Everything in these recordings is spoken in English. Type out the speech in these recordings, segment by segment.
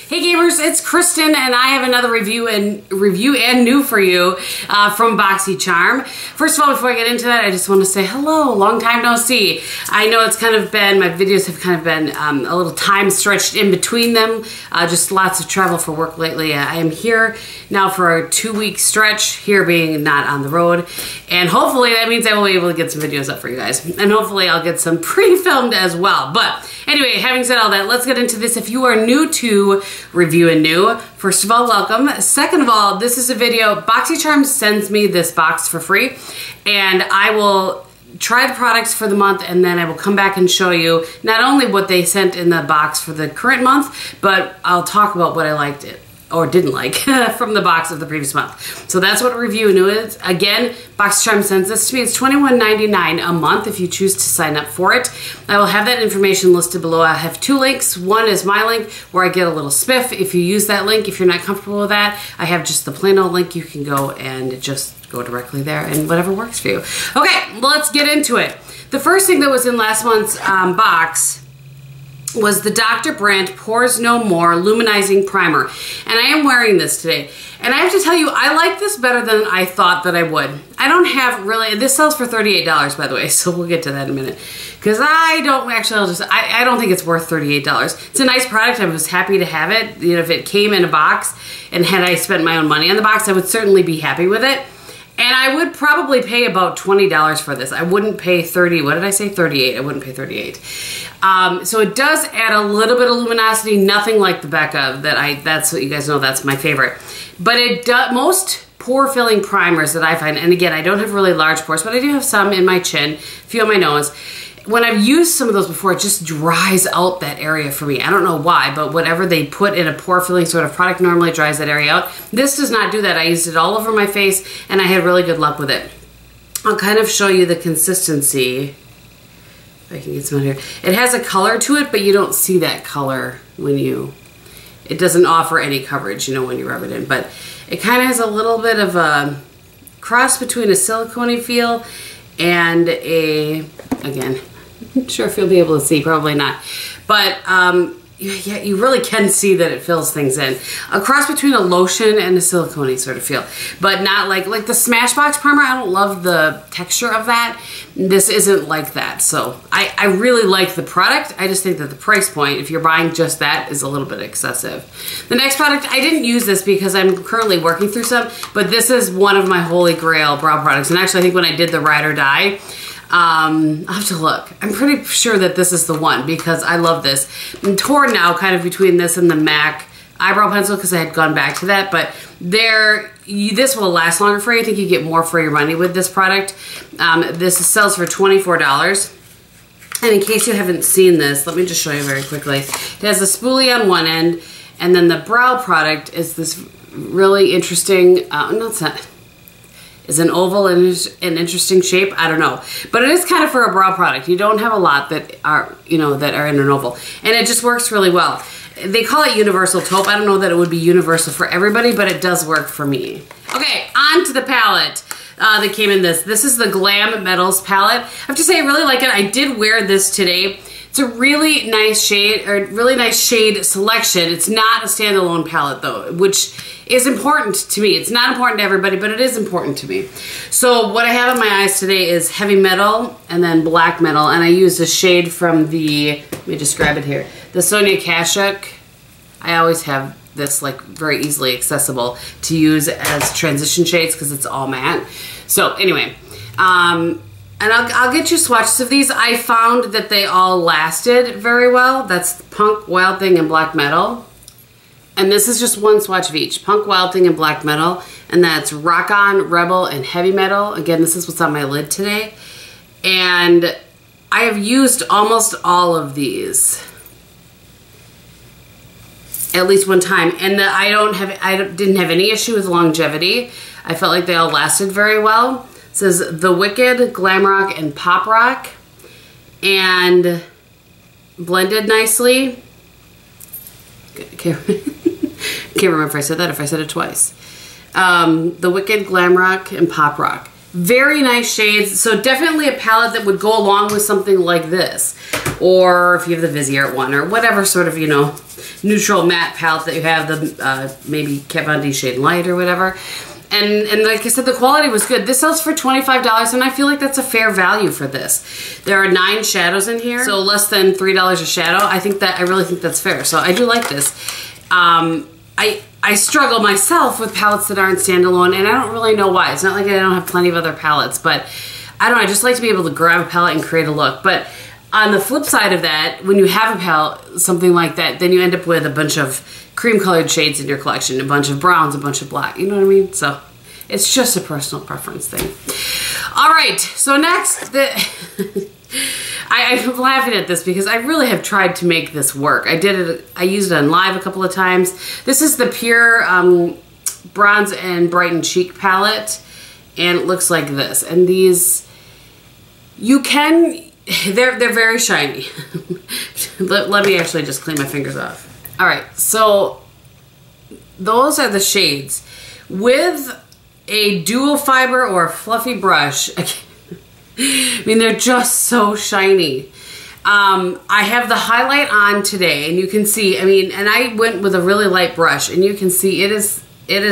Hey gamers, it's Kristin and I have another review and new for you from BoxyCharm. First of all, before I get into that, I just want to say hello, long time no see. I know it's kind of been, my videos have kind of been a little time stretched in between them, just lots of travel for work lately. I am here now for a 2-week stretch, here being not on the road, and hopefully that means I will be able to get some videos up for you guys, and hopefully I'll get some pre-filmed as well. But anyway, having said all that, let's get into this. If you are new to Review and New, first of all, welcome. Second of all, this is a video. BoxyCharm sends me this box for free, and I will try the products for the month, and then I will come back and show you not only what they sent in the box for the current month, but I'll talk about what I liked it or didn't like from the box of the previous month. So that's what Review and New is. Again, BoxyCharm sends this to me. It's $21.99 a month if you choose to sign up for it. I will have that information listed below. I have 2 links. One is my link where I get a little spiff if you use that link. If you're not comfortable with that, I have just the plain old link. You can go and just go directly there and whatever works for you. Okay, let's get into it. The first thing that was in last month's box was the Dr. Brandt Pores No More Luminizing Primer. And I am wearing this today. And I have to tell you, I like this better than I thought that I would. I don't have really, this sells for $38 by the way, so we'll get to that in a minute. Because I don't actually, I don't think it's worth $38. It's a nice product, I was happy to have it. You know, if it came in a box and had I spent my own money on the box, I would certainly be happy with it. And I would probably pay about $20 for this. I wouldn't pay 30, what did I say? 38, I wouldn't pay 38. So it does add a little bit of luminosity, nothing like the Becca that's what you guys know, that's my favorite. But it does, most pore filling primers that I find, and again, I don't have really large pores, but I do have some in my chin, a few on my nose. When I've used some of those before, it just dries out that area for me. I don't know why, but whatever they put in a pore filling sort of product normally dries that area out. This does not do that. I used it all over my face and I had really good luck with it. I'll kind of show you the consistency. If I can get some out here. It has a color to it, but you don't see that color when it doesn't offer any coverage, you know, when you rub it in. But it kind of has a little bit of a cross between a silicone-y feel and again, I'm not sure if you'll be able to see, probably not. But yeah, you really can see that it fills things in. A cross between a lotion and a silicone-y sort of feel. But not like the Smashbox primer, I don't love the texture of that. This isn't like that. So I really like the product. I just think that the price point, if you're buying just that, is a little bit excessive. The next product, I didn't use this because I'm currently working through some, but this is one of my holy grail brow products. And actually I think when I did the Ride or Die, I'll have to look. I'm pretty sure that this is the one because I love this. I'm torn now kind of between this and the MAC eyebrow pencil because I had gone back to that, but this will last longer for you. I think you get more for your money with this product. This sells for $24. And in case you haven't seen this, let me just show you very quickly. It has a spoolie on one end, and then the brow product is this really interesting, no it's not, is an oval and an interesting shape. I don't know, but it is kind of for a brow product. You don't have a lot that are, you know, that are in an oval, and it just works really well. They call it universal taupe. I don't know that it would be universal for everybody, but it does work for me. Okay, on to the palette that came in this. This is the Glam Metals palette. I have to say I really like it. I did wear this today. It's a really nice shade, or really nice shade selection. It's not a standalone palette though, which is important to me. It's not important to everybody, but it is important to me. So what I have in my eyes today is heavy metal and then black metal, and I used a shade from the, let me just grab it here, the Sony Kashuk. I always have this like very easily accessible to use as transition shades because it's all matte. So anyway, and I'll get you swatches of these. I found that they all lasted very well. That's Punk, Wild Thing, and Black Metal. And this is just one swatch of each. Punk, Wild Thing, and Black Metal. And that's Rock On, Rebel, and Heavy Metal. Again, this is what's on my lid today. And I have used almost all of these at least one time. And I didn't have any issue with longevity. I felt like they all lasted very well. It says The Wicked, Glam Rock, and Pop Rock, and blended nicely. Can't remember if I said that, if I said it twice. The Wicked, Glam Rock, and Pop Rock. Very nice shades, so definitely a palette that would go along with something like this. or if you have the Vizier one, or whatever sort of, you know, neutral matte palette that you have, the maybe Kat Von D Shade Light or whatever. And like I said, the quality was good. This sells for $25, and I feel like that's a fair value for this. There are 9 shadows in here, so less than $3 a shadow. I really think that's fair. So I do like this. I struggle myself with palettes that aren't standalone, and I don't really know why. It's not like I don't have plenty of other palettes, but I don't know, I just like to be able to grab a palette and create a look. But on the flip side of that, when you have a palette, something like that, then you end up with a bunch of cream colored shades in your collection, a bunch of browns, a bunch of black, you know what I mean? So it's just a personal preference thing. All right, so next, I'm laughing at this because I really have tried to make this work. I used it on live a couple of times. This is the Pure Bronze and Brighten Cheek palette, and it looks like this. And these, they're very shiny. Let me actually just clean my fingers off. All right, so those are the shades. With a dual fiber or a fluffy brush, I mean, they're just so shiny. I have the highlight on today, and you can see, I mean, and I went with a really light brush, and you can see it is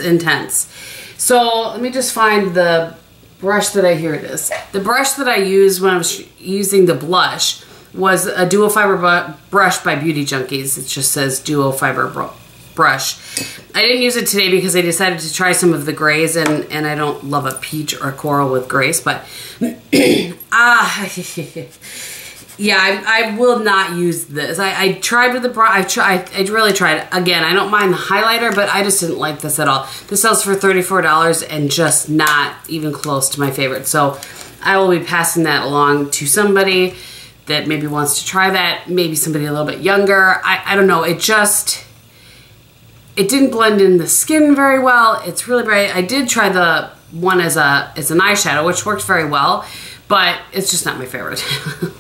intense. So let me just find the brush here it is. The brush that I used when I was using the blush was a dual fiber brush by Beauty Junkies. It just says dual fiber brush. I didn't use it today because I decided to try some of the grays, and I don't love a peach or a coral with grays, but yeah, I will not use this. I tried with the brush. I really tried. Again, I don't mind the highlighter, but I just didn't like this at all. This sells for $34 and just not even close to my favorite. So I will be passing that along to somebody that maybe wants to try that. Maybe somebody a little bit younger. I don't know. It didn't blend in the skin very well. It's really bright. I did try the one as an eyeshadow, which worked very well, but it's just not my favorite.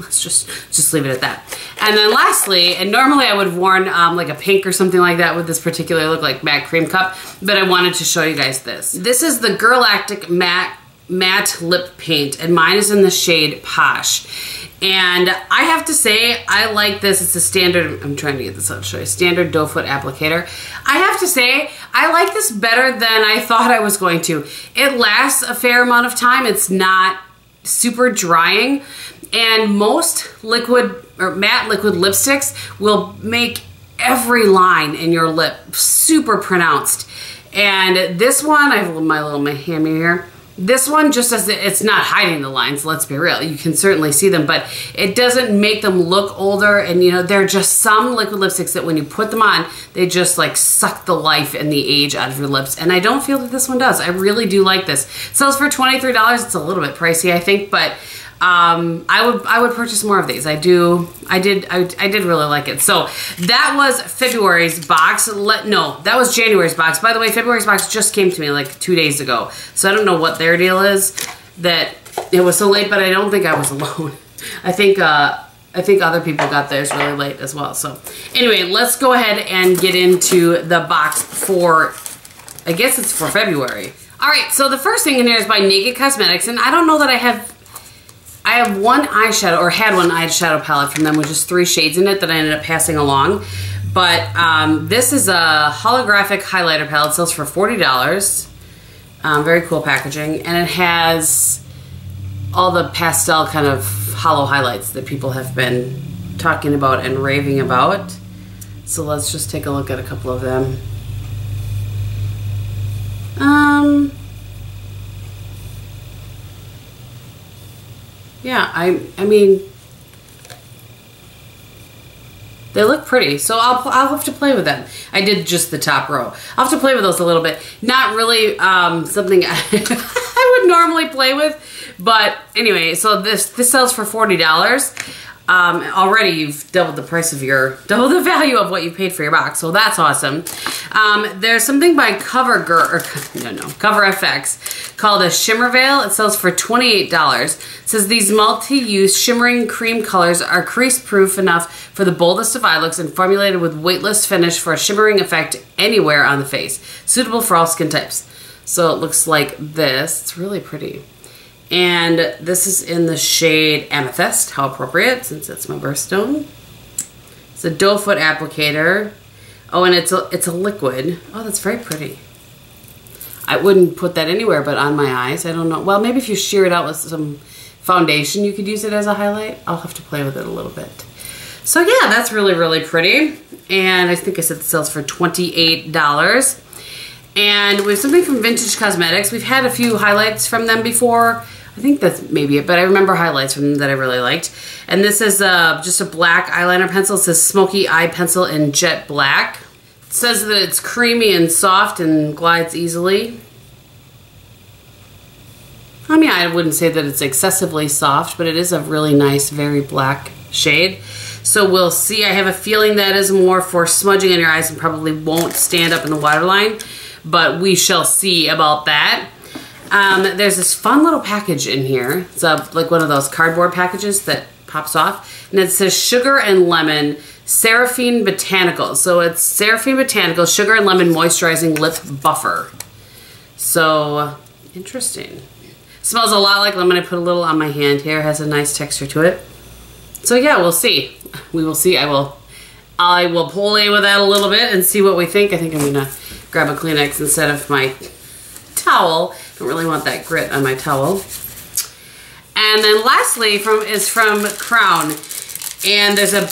Let's just leave it at that. And then lastly, and normally I would have worn like a pink or something like that with this particular look, like Matte Cream Cup, but I wanted to show you guys this. This is the Girlactic Matte Lip Paint, and mine is in the shade Posh. And I have to say, I like this. It's a standard, I'm trying to get this out to show you, standard doe foot applicator. I have to say, I like this better than I thought I was going to. It lasts a fair amount of time. It's not super drying. And most liquid or matte liquid lipsticks will make every line in your lip super pronounced. And this one, I have my hand here. This one just as it's not hiding the lines, let's be real. You can certainly see them, but it doesn't make them look older. And you know, they're just some liquid lipsticks that when you put them on, they just like suck the life and the age out of your lips. And I don't feel that this one does. I really do like this. It sells for $23. It's a little bit pricey, I think, but I would purchase more of these. I did really like it. So that was February's box. No, that was January's box. By the way, February's box just came to me like 2 days ago. So I don't know what their deal is that it was so late, but I don't think I was alone. I think other people got theirs really late as well. So anyway, let's go ahead and get into the box for, I guess it's for February. All right, so the first thing in here is by Naked Cosmetics, and I don't know that I have one eyeshadow, or had one eyeshadow palette from them with just 3 shades in it that I ended up passing along. But this is a holographic highlighter palette. It sells for $40. Very cool packaging. And it has all the pastel kind of hollow highlights that people have been talking about and raving about. So let's just take a look at a couple of them. Yeah, I mean, they look pretty, so I'll have to play with them. I did just the top row. I'll have to play with those a little bit. Not really something I would normally play with, but anyway, so this sells for $40. Already you've doubled the value of what you paid for your box, so that's awesome. There's something by CoverFX called a Shimmer Veil. It sells for $28. It says these multi-use shimmering cream colors are crease-proof enough for the boldest of eye looks and formulated with weightless finish for a shimmering effect anywhere on the face. Suitable for all skin types. So it looks like this. It's really pretty. And this is in the shade Amethyst. How appropriate, since it's my birthstone. It's a doe foot applicator. Oh, and it's a liquid. Oh, that's very pretty. I wouldn't put that anywhere but on my eyes. I don't know. Well, maybe if you shear it out with some foundation, you could use it as a highlight. I'll have to play with it a little bit. So yeah, that's really, really pretty. And I think I said it sells for $28. And we have something from Vintage Cosmetics. We've had a few highlights from them before. I think that's maybe it, but I remember highlights from them that I really liked. And this is just a black eyeliner pencil. It says Smoky Eye Pencil in Jet Black. It says that it's creamy and soft and glides easily. I mean, I wouldn't say that it's excessively soft, but it is a really nice, very black shade. So we'll see. I have a feeling that is more for smudging on your eyes and probably won't stand up in the waterline, but we shall see about that. There's this fun little package in here. It's like one of those cardboard packages that pops off, and it says Sugar and Lemon Seraphine Botanical. So it's Seraphine Botanical Sugar and Lemon Moisturizing Lip Buffer. So interesting. Smells a lot like lemon. I put a little on my hand here. It has a nice texture to it. So yeah, we'll see. We will see. I will play with that a little bit and see what we think. I think I'm gonna grab a Kleenex instead of my towel. Don't really want that grit on my towel. And then lastly is from Crown, and there's a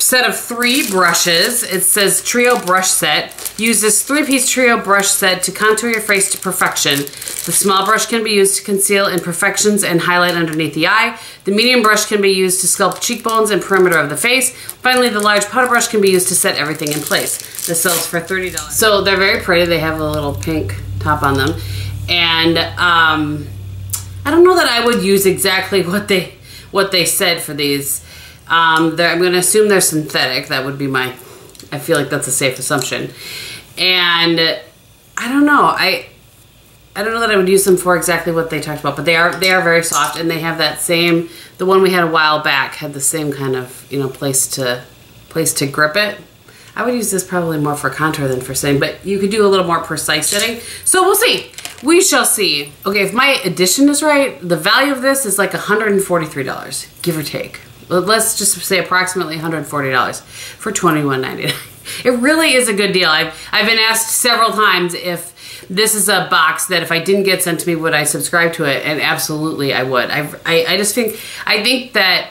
set of 3 brushes. It says Trio Brush Set. Use this 3-piece trio brush set to contour your face to perfection. The small brush can be used to conceal imperfections and highlight underneath the eye. The medium brush can be used to sculpt cheekbones and perimeter of the face. Finally, the large powder brush can be used to set everything in place. This sells for $30. So they're very pretty. They have a little pink top on them. And I don't know that I would use exactly what they said for these. I'm going to assume they're synthetic. That would be I feel like that's a safe assumption. And I don't know. I don't know that I would use them for exactly what they talked about, but they are very soft, and they have that same, the one we had a while back had the same kind of, you know, place to grip it. I would use this probably more for contour than for setting, but you could do a little more precise setting. So we'll see. We shall see. Okay, if my addition is right, the value of this is like $143, give or take. Let's just say approximately $140 for $21.99. It really is a good deal. I've been asked several times if this is a box that if I didn't get sent to me, would I subscribe to it? And absolutely I would. I think that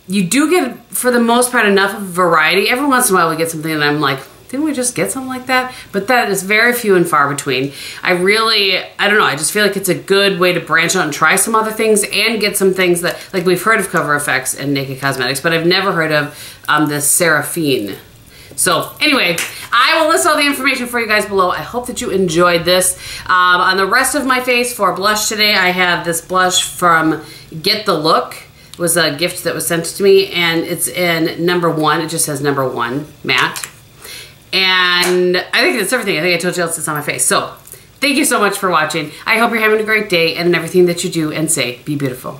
you do get, for the most part, enough of variety. Every once in a while we get something and I'm like, didn't we just get something like that? But that is very few and far between. I don't know, I just feel like it's a good way to branch out and try some other things and get some things that, like we've heard of Cover FX and Naked Cosmetics, but I've never heard of this Seraphine. So anyway, I will list all the information for you guys below. I hope that you enjoyed this. On the rest of my face for blush today, I have this blush from Get the Look. It was a gift that was sent to me, and it's in number 1. It just says number 1 matte. And I think that's everything. I think I told you else it's on my face. So thank you so much for watching. I hope you're having a great day, and in everything that you do and say, be beautiful.